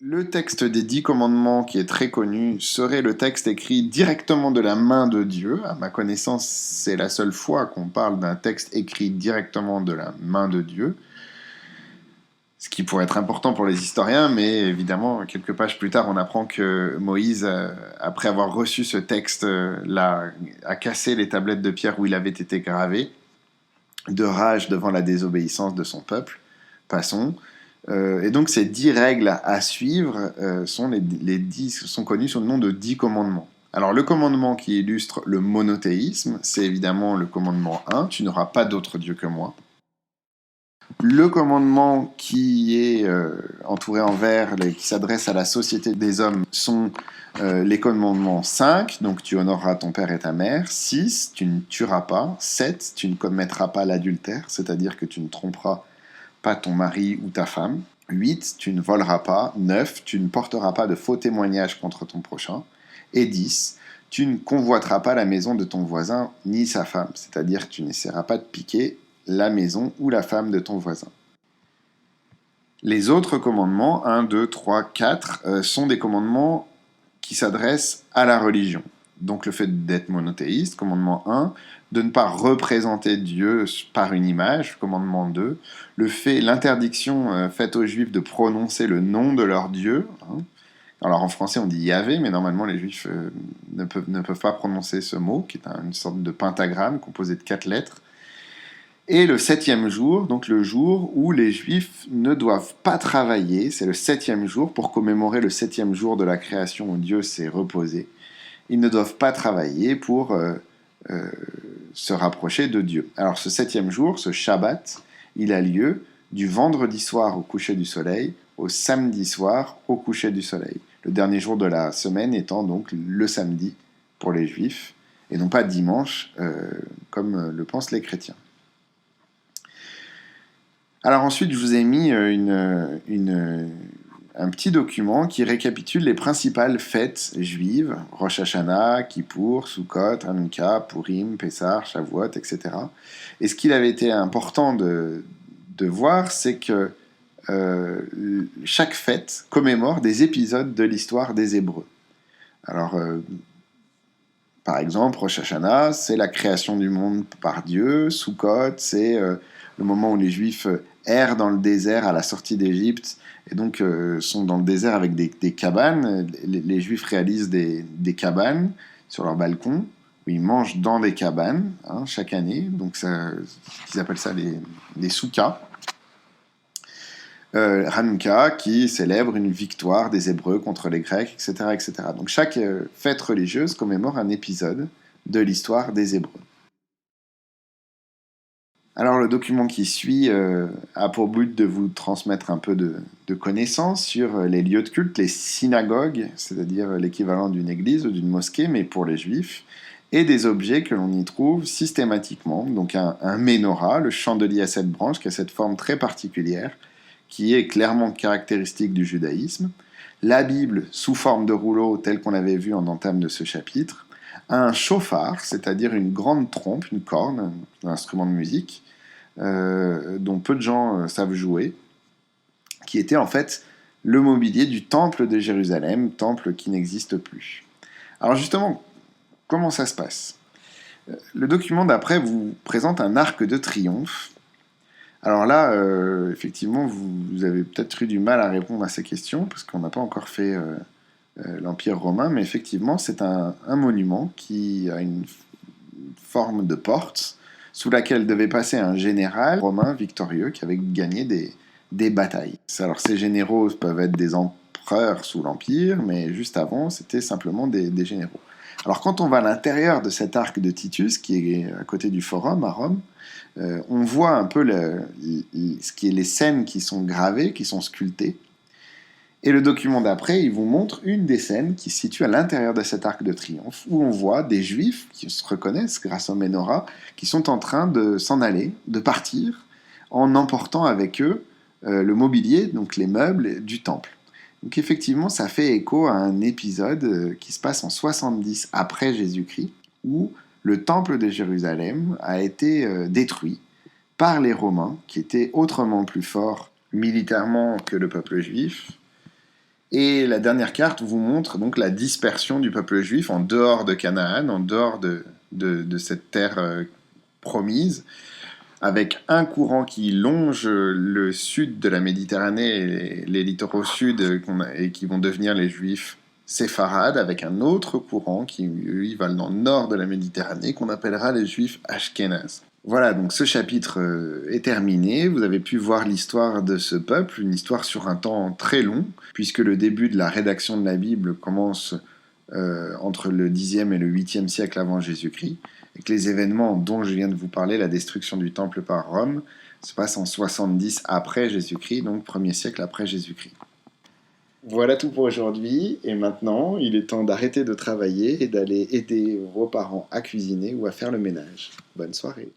Le texte des 10 commandements, qui est très connu, serait le texte écrit directement de la main de Dieu. À ma connaissance, c'est la seule fois qu'on parle d'un texte écrit directement de la main de Dieu. Ce qui pourrait être important pour les historiens, mais évidemment, quelques pages plus tard, on apprend que Moïse, après avoir reçu ce texte, a cassé les tablettes de pierre où il avait été gravé, de rage devant la désobéissance de son peuple. Passons. Et donc ces 10 règles à suivre sont connues sous le nom de 10 commandements. Alors le commandement qui illustre le monothéisme, c'est évidemment le commandement 1, tu n'auras pas d'autre Dieu que moi. Le commandement qui est entouré en vert, qui s'adresse à la société des hommes, sont les commandements 5, donc tu honoreras ton père et ta mère. 6, tu ne tueras pas. 7, tu ne commettras pas l'adultère, c'est-à-dire que tu ne tromperas pas ton mari ou ta femme. 8, tu ne voleras pas. 9, tu ne porteras pas de faux témoignages contre ton prochain. Et 10, tu ne convoiteras pas la maison de ton voisin ni sa femme, c'est-à-dire que tu n'essaieras pas de piquer la maison ou la femme de ton voisin. Les autres commandements, 1, 2, 3, 4, sont des commandements qui s'adressent à la religion. Donc le fait d'être monothéiste, commandement 1, de ne pas représenter Dieu par une image, commandement 2, l'interdiction faite aux Juifs de prononcer le nom de leur Dieu. Alors en français on dit Yahvé, mais normalement les Juifs ne peuvent pas prononcer ce mot, qui est une sorte de pentagramme composé de 4 lettres. Et le 7e jour, donc le jour où les Juifs ne doivent pas travailler, c'est le 7e jour, pour commémorer le 7e jour de la création où Dieu s'est reposé. Ils ne doivent pas travailler pour se rapprocher de Dieu. Alors ce 7e jour, ce Shabbat, il a lieu du vendredi soir au coucher du soleil au samedi soir au coucher du soleil. Le dernier jour de la semaine étant donc le samedi pour les Juifs, et non pas dimanche, comme le pensent les chrétiens. Alors ensuite, je vous ai mis un petit document qui récapitule les principales fêtes juives, Rosh Hashanah, Kippour, Sukkot, Hanouka, Purim, Pessah, Shavuot, etc. Et ce qu'il avait été important de voir, c'est que chaque fête commémore des épisodes de l'histoire des Hébreux. Alors, par exemple, Rosh Hashanah, c'est la création du monde par Dieu. Sukkot, c'est le moment où les Juifs errent dans le désert à la sortie d'Égypte et donc sont dans le désert avec des cabanes. Les Juifs réalisent des cabanes sur leur balcon où ils mangent dans des cabanes chaque année. Donc ils appellent ça les soukas. Hanouka qui célèbre une victoire des Hébreux contre les Grecs, etc. etc. Donc chaque fête religieuse commémore un épisode de l'histoire des Hébreux. Alors le document qui suit a pour but de vous transmettre un peu de connaissances sur les lieux de culte, les synagogues, c'est-à-dire l'équivalent d'une église ou d'une mosquée, mais pour les juifs, et des objets que l'on y trouve systématiquement. Donc un menorah, le chandelier à 7 branches, qui a cette forme très particulière, qui est clairement caractéristique du judaïsme, la Bible sous forme de rouleau, telle qu'on l'avait vu en entame de ce chapitre, un chauffard, c'est-à-dire une grande trompe, une corne, un instrument de musique, dont peu de gens savent jouer, qui était en fait le mobilier du temple de Jérusalem, temple qui n'existe plus. Alors justement, comment ça se passe ? Le document d'après vous présente un arc de triomphe. Alors là, effectivement, vous avez peut-être eu du mal à répondre à ces questions, parce qu'on n'a pas encore fait l'Empire romain, mais effectivement, c'est un monument qui a une forme de porte, sous laquelle devait passer un général romain victorieux qui avait gagné des batailles. Alors ces généraux peuvent être des empereurs sous l'Empire, mais juste avant, c'était simplement des généraux. Alors quand on va à l'intérieur de cet arc de Titus, qui est à côté du Forum à Rome, on voit un peu ce qui est les scènes qui sont gravées, qui sont sculptées. Et le document d'après, il vous montre une des scènes qui se situe à l'intérieur de cet arc de triomphe, où on voit des juifs qui se reconnaissent grâce au menorah, qui sont en train de s'en aller, de partir, en emportant avec eux le mobilier, donc les meubles du temple. Donc effectivement, ça fait écho à un épisode qui se passe en 70 après Jésus-Christ, où le temple de Jérusalem a été détruit par les Romains, qui étaient autrement plus forts militairement que le peuple juif, Et la dernière carte vous montre donc la dispersion du peuple juif en dehors de Canaan, en dehors de cette terre promise, avec un courant qui longe le sud de la Méditerranée et les littoraux sud et qui vont devenir les juifs séfarades, avec un autre courant qui, lui, va dans le nord de la Méditerranée, qu'on appellera les juifs ashkénazes. Voilà, donc ce chapitre est terminé. Vous avez pu voir l'histoire de ce peuple, une histoire sur un temps très long, puisque le début de la rédaction de la Bible commence entre le Xe et le 8e siècle avant Jésus-Christ, et que les événements dont je viens de vous parler, la destruction du temple par Rome, se passent en 70 après Jésus-Christ, donc 1er siècle après Jésus-Christ. Voilà tout pour aujourd'hui, et maintenant, il est temps d'arrêter de travailler et d'aller aider vos parents à cuisiner ou à faire le ménage. Bonne soirée.